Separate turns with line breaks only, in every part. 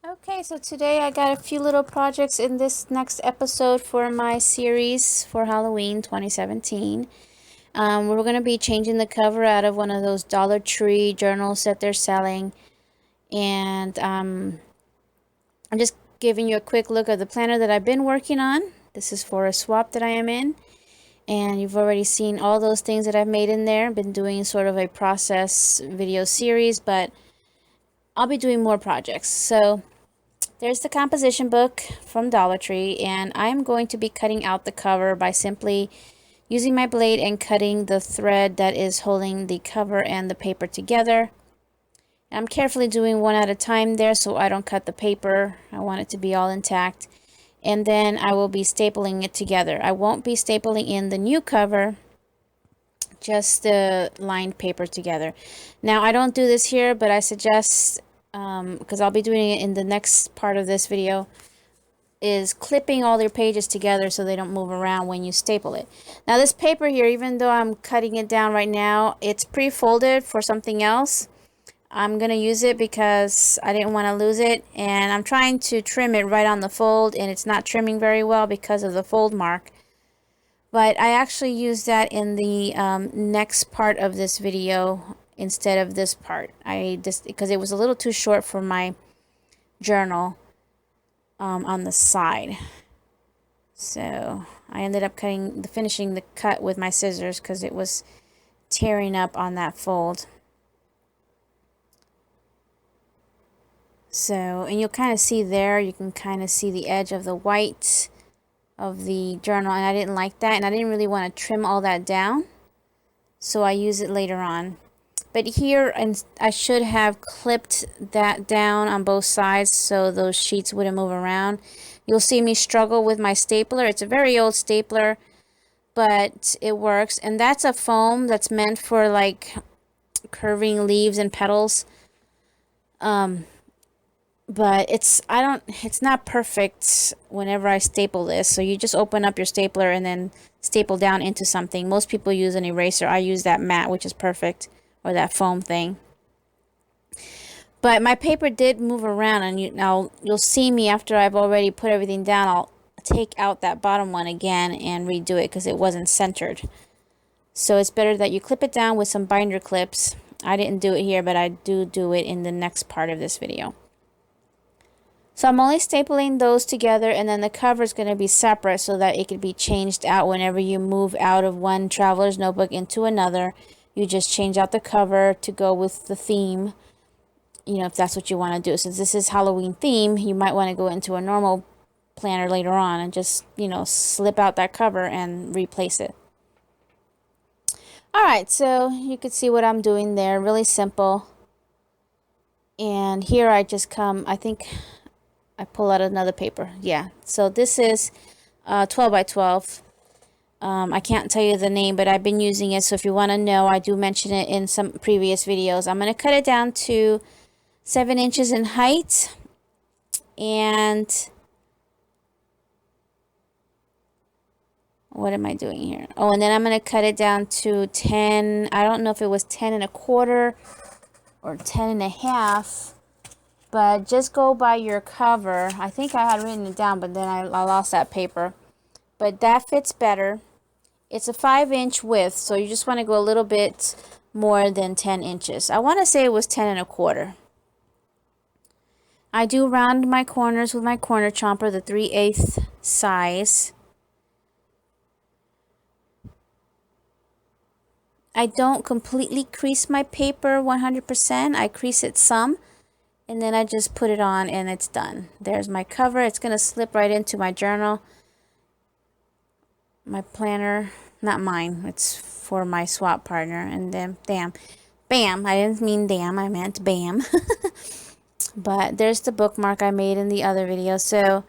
Okay, so today I got a few little projects in this next episode for my series for Halloween 2017. We're going to be changing the cover out of one of those Dollar Tree journals that they're selling. And I'm just giving you a quick look at the planner that I've been working on. This is for a swap that I am in. And you've already seen all those things that I've made in there. I've been doing sort of a process video series, but I'll be doing more projects. So there's the composition book from Dollar Tree, and I'm going to be cutting out the cover by simply using my blade and cutting the thread that is holding the cover and the paper together. I'm carefully doing one at a time there so I don't cut the paper. I want it to be all intact. And then I will be stapling it together. I won't be stapling in the new cover, just the lined paper together. Now I don't do this here, but I suggest, because I'll be doing it in the next part of this video, is clipping all your pages together so they don't move around when you staple it. Now this paper here, even though I'm cutting it down right now, it's pre-folded for something else. I'm going to use it because I didn't want to lose it, and I'm trying to trim it right on the fold, and it's not trimming very well because of the fold mark. But I actually use that in the next part of this video instead of this part. Because it was a little too short for my journal on the side. So I ended up finishing the cut with my scissors because it was tearing up on that fold. So, and you'll kind of see there, you can kind of see the edge of the white of the journal, and I didn't like that, and I didn't really want to trim all that down, so I use it later on. But here, and I should have clipped that down on both sides so those sheets wouldn't move around. You'll see me struggle with my stapler. It's a very old stapler, but it works, and that's a foam that's meant for like curving leaves and petals. But it's not perfect whenever I staple this. So you just open up your stapler and then staple down into something. Most people use an eraser. I use that mat, which is perfect, or that foam thing. But my paper did move around, and you'll see me after I've already put everything down. I'll take out that bottom one again and redo it because it wasn't centered. So it's better that you clip it down with some binder clips. I didn't do it here, but I do it in the next part of this video. So I'm only stapling those together, and then the cover is going to be separate so that it can be changed out whenever you move out of one traveler's notebook into another. You just change out the cover to go with the theme, if that's what you want to do. Since this is Halloween theme, you might want to go into a normal planner later on and just, slip out that cover and replace it. Alright, so you can see what I'm doing there. Really simple. And here I just I think I pull out another paper. Yeah, so this is 12 by 12. I can't tell you the name, but I've been using it, so if you want to know, I do mention it in some previous videos. I'm going to cut it down to 7 inches in height, and what am I doing here? Oh, and then I'm going to cut it down to 10, I don't know if it was 10 1/4 or 10 1/2. But just go by your cover. I think I had written it down, but then I lost that paper. But that fits better. It's a 5-inch width, so you just want to go a little bit more than 10 inches. I want to say it was 10 1/4. I do round my corners with my corner chomper, the 3/8 size. I don't completely crease my paper 100%. I crease it some. And then I just put it on and it's done. There's my cover. It's going to slip right into my journal. My planner. Not mine. It's for my swap partner. And then, bam. I didn't mean damn. I meant bam. But there's the bookmark I made in the other video. So,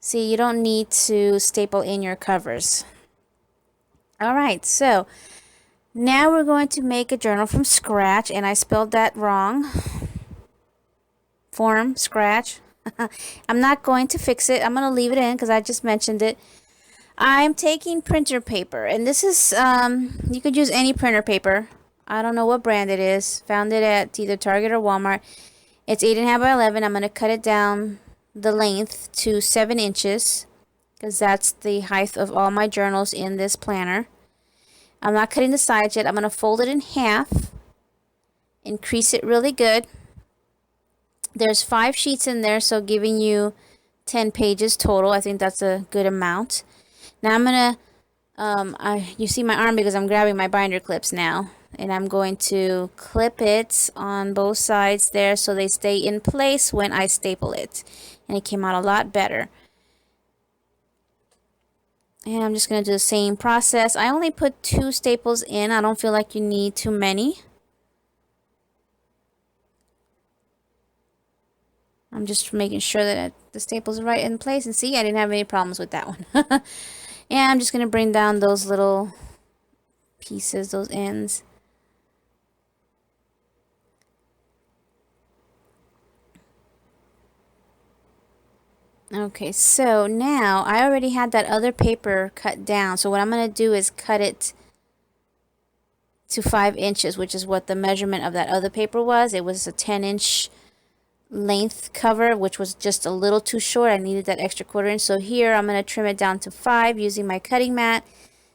see, you don't need to staple in your covers. Alright, so now we're going to make a journal from scratch. And I spelled that wrong. Form, scratch. I'm not going to fix it. I'm going to leave it in because I just mentioned it. I'm taking printer paper, and this is, you could use any printer paper. I don't know what brand it is. Found it at either Target or Walmart. It's 8.5 by 11. I'm going to cut it down the length to 7 inches because that's the height of all my journals in this planner. I'm not cutting the sides yet. I'm going to fold it in half, increase it really good. There's 5 sheets in there, so giving you 10 pages total. I think that's a good amount. Now I'm going to, you see my arm because I'm grabbing my binder clips now. And I'm going to clip it on both sides there so they stay in place when I staple it. And it came out a lot better. And I'm just going to do the same process. I only put 2 staples in. I don't feel like you need too many. I'm just making sure that the staples are right in place. And see, I didn't have any problems with that one. And I'm just going to bring down those little pieces, those ends. Okay, so now I already had that other paper cut down. So what I'm going to do is cut it to 5 inches, which is what the measurement of that other paper was. It was a 10-inch length cover, which was just a little too short. I needed that extra 1/4 inch. So here I'm going to trim it down to 5 using my cutting mat.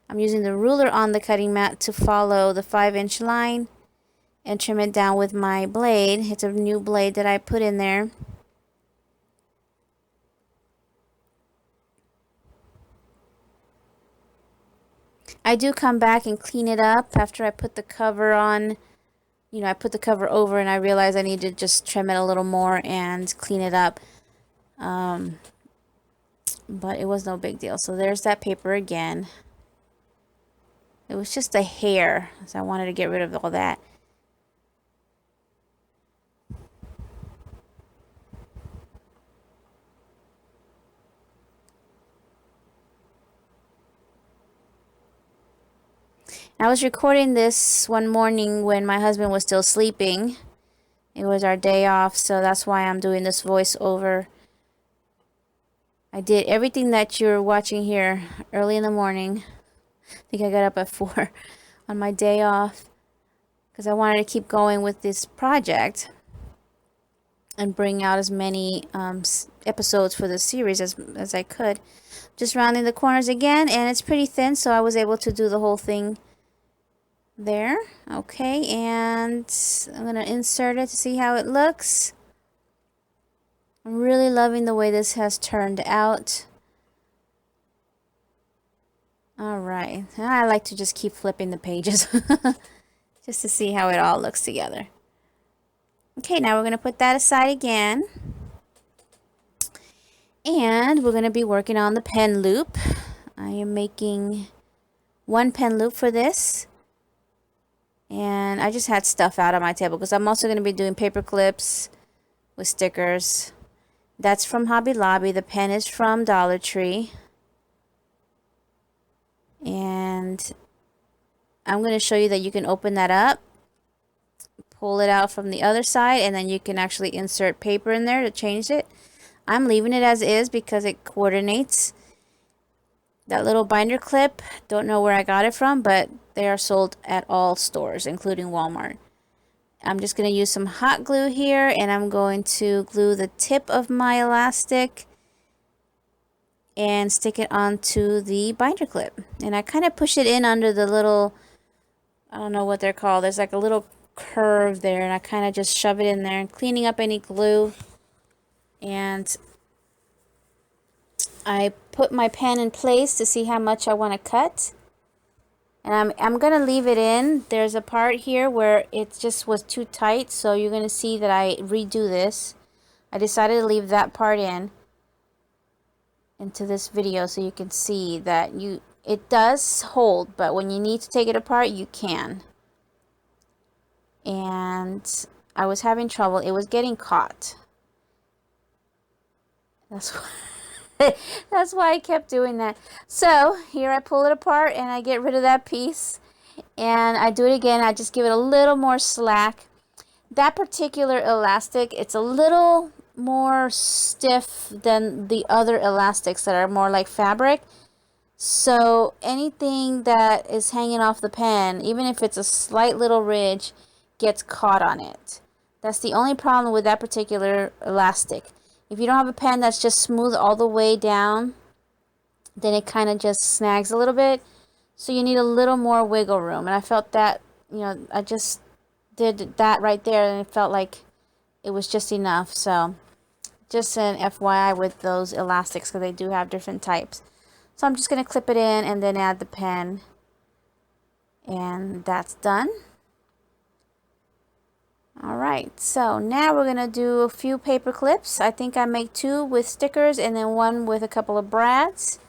I'm using the ruler on the cutting mat to follow the 5-inch line and trim it down with my blade. It's a new blade that I put in there. I do come back and clean it up after I put the cover on. You know, I put the cover over and I realized I need to just trim it a little more and clean it up. But it was no big deal. So there's that paper again. It was just a hair, so I wanted to get rid of all that. I was recording this one morning when my husband was still sleeping. It was our day off, so that's why I'm doing this voiceover. I did everything that you're watching here early in the morning. I think I got up at 4 on my day off because I wanted to keep going with this project and bring out as many episodes for the series as I could. Just rounding the corners again, and it's pretty thin, so I was able to do the whole thing there. Okay, and I'm going to insert it to see how it looks. I'm really loving the way this has turned out. Alright, I like to just keep flipping the pages just to see how it all looks together. Okay, now we're going to put that aside again. And we're going to be working on the pen loop. I am making 1 pen loop for this. And I just had stuff out on my table because I'm also going to be doing paper clips with stickers. That's from Hobby Lobby. The pen is from Dollar Tree. And I'm going to show you that you can open that up, pull it out from the other side, and then you can actually insert paper in there to change it. I'm leaving it as is because it coordinates. That little binder clip, don't know where I got it from, but they are sold at all stores, including Walmart. I'm just going to use some hot glue here, and I'm going to glue the tip of my elastic and stick it onto the binder clip. And I kind of push it in under the little, I don't know what they're called. There's like a little curve there, and I kind of just shove it in there and cleaning up any glue. And I put my pen in place to see how much I want to cut. And I'm going to leave it in. There's a part here where it just was too tight, so you're going to see that I redo this. I decided to leave that part into this video so you can see that it does hold, but when you need to take it apart, you can. And I was having trouble. It was getting caught. That's why. That's why I kept doing that. So here I pull it apart and I get rid of that piece, and I do it again. I just give it a little more slack. That particular elastic, it's a little more stiff than the other elastics that are more like fabric. So anything that is hanging off the pen, even if it's a slight little ridge, gets caught on it. That's the only problem with that particular elastic. If you don't have a pen that's just smooth all the way down, then it kind of just snags a little bit. So you need a little more wiggle room. And I felt that, I just did that right there and it felt like it was just enough. So just an FYI with those elastics, because they do have different types. So I'm just going to clip it in and then add the pen. And that's done. Alright, so now we're going to do a few paper clips. I think I make 2 with stickers and then 1 with a couple of brads.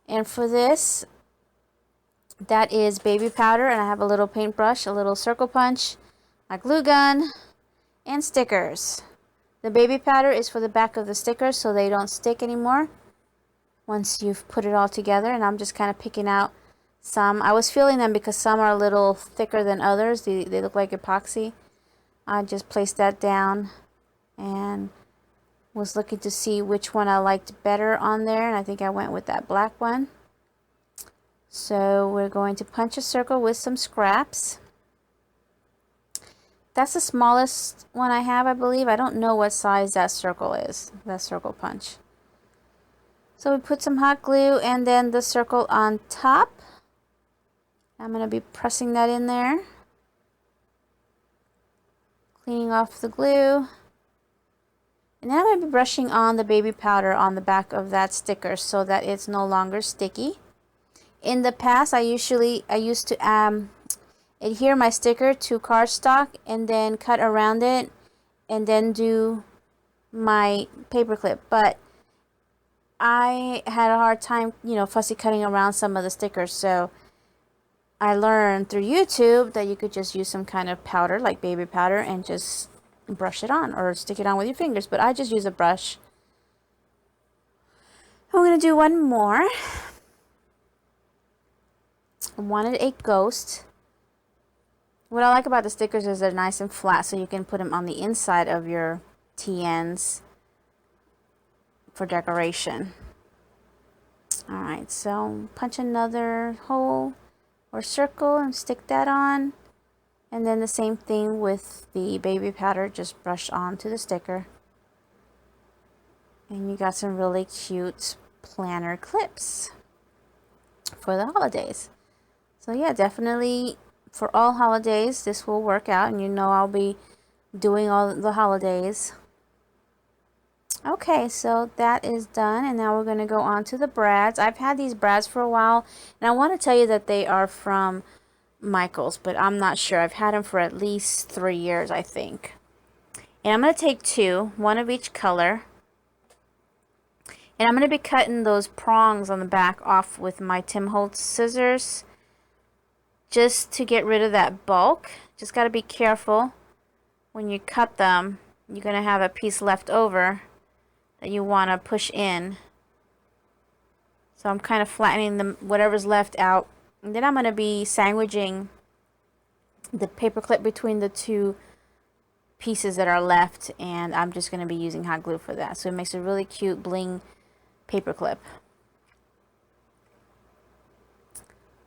And for this, that is baby powder, and I have a little paintbrush, a little circle punch, a glue gun, and stickers. The baby powder is for the back of the stickers so they don't stick anymore once you've put it all together. And I'm just kind of picking out some. I was feeling them because some are a little thicker than others. They look like epoxy. I just placed that down and was looking to see which one I liked better on there, and I think I went with that black one. So we're going to punch a circle with some scraps. That's the smallest one I have, I believe. I don't know what size that circle is, that circle punch. So we put some hot glue and then the circle on top. I'm going to be pressing that in there. Cleaning off the glue. And then I'm going to be brushing on the baby powder on the back of that sticker so that it's no longer sticky. In the past, I used to adhere my sticker to cardstock and then cut around it and then do my paper clip. But I had a hard time, fussy cutting around some of the stickers. So I learned through YouTube that you could just use some kind of powder like baby powder and just brush it on or stick it on with your fingers, but I just use a brush. I'm going to do one more. I wanted a ghost. What I like about the stickers is they're nice and flat, so you can put them on the inside of your TNs for decoration. Alright, so punch another hole or circle and stick that on. And then the same thing with the baby powder, just brush onto the sticker. And you got some really cute planner clips for the holidays. So yeah, definitely for all holidays this will work out, and I'll be doing all the holidays. Okay, so that is done, and now we're going to go on to the brads. I've had these brads for a while, and I want to tell you that they are from Michael's, but I'm not sure. I've had them for at least 3 years, I think. And I'm going to take 2, one of each color. And I'm going to be cutting those prongs on the back off with my Tim Holtz scissors just to get rid of that bulk. Just got to be careful when you cut them. You're going to have a piece left over that you want to push in. So I'm kind of flattening them, whatever's left out. And then I'm going to be sandwiching the paper clip between the 2 pieces that are left, and I'm just going to be using hot glue for that. So it makes a really cute bling paper clip.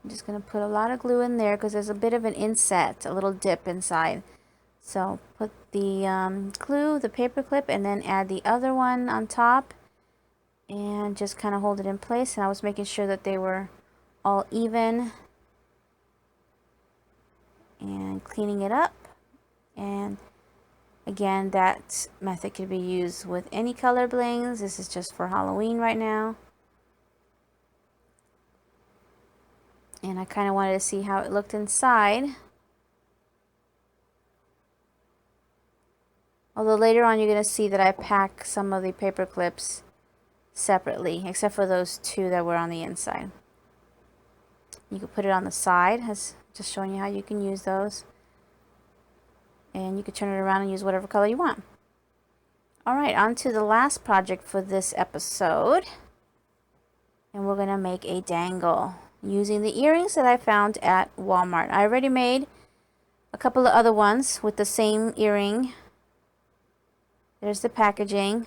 I'm just going to put a lot of glue in there because there's a bit of an inset, a little dip inside. So put the glue, the paper clip, and then add the other one on top and just kind of hold it in place. And I was making sure that they were all even and cleaning it up. And again, that method could be used with any color blings. This is just for Halloween right now. And I kind of wanted to see how it looked inside. Although later on you're going to see that I pack some of the paper clips separately, except for those 2 that were on the inside. You can put it on the side, as just showing you how you can use those. And you can turn it around and use whatever color you want. Alright, on to the last project for this episode. And we're going to make a dangle using the earrings that I found at Walmart. I already made a couple of other ones with the same earring. There's the packaging.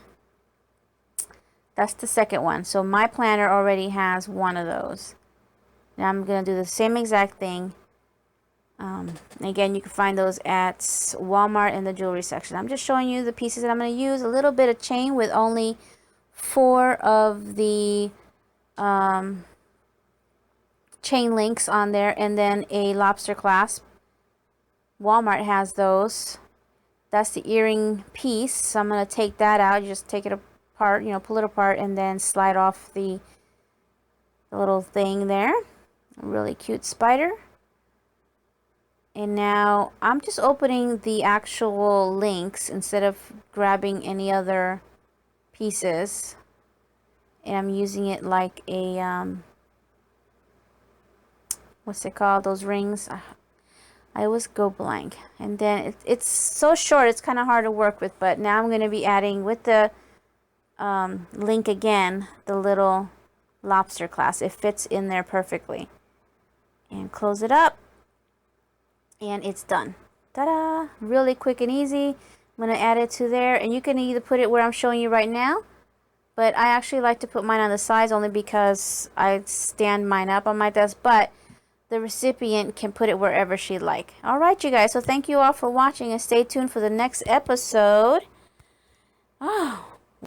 That's the second one. So my planner already has one of those. Now I'm going to do the same exact thing Again, you can find those at Walmart in the jewelry section. I'm just showing you the pieces that I'm going to use. A little bit of chain with only 4 of the chain links on there, and then a lobster clasp. Walmart has those. That's the earring piece, so I'm going to take that out. You just take it apart, pull it apart, and then slide off the little thing there. A really cute spider. And now I'm just opening the actual links instead of grabbing any other pieces. And I'm using it like a, what's it called? Those rings. I always go blank. And then it's so short, it's kind of hard to work with. But now I'm going to be adding with the link again, the little lobster clasp. It fits in there perfectly. And close it up. And it's done. Ta-da! Really quick and easy. I'm going to add it to there. And you can either put it where I'm showing you right now. But I actually like to put mine on the sides only because I stand mine up on my desk. But the recipient can put it wherever she'd like. Alright, you guys. So thank you all for watching. And stay tuned for the next episode. Oh,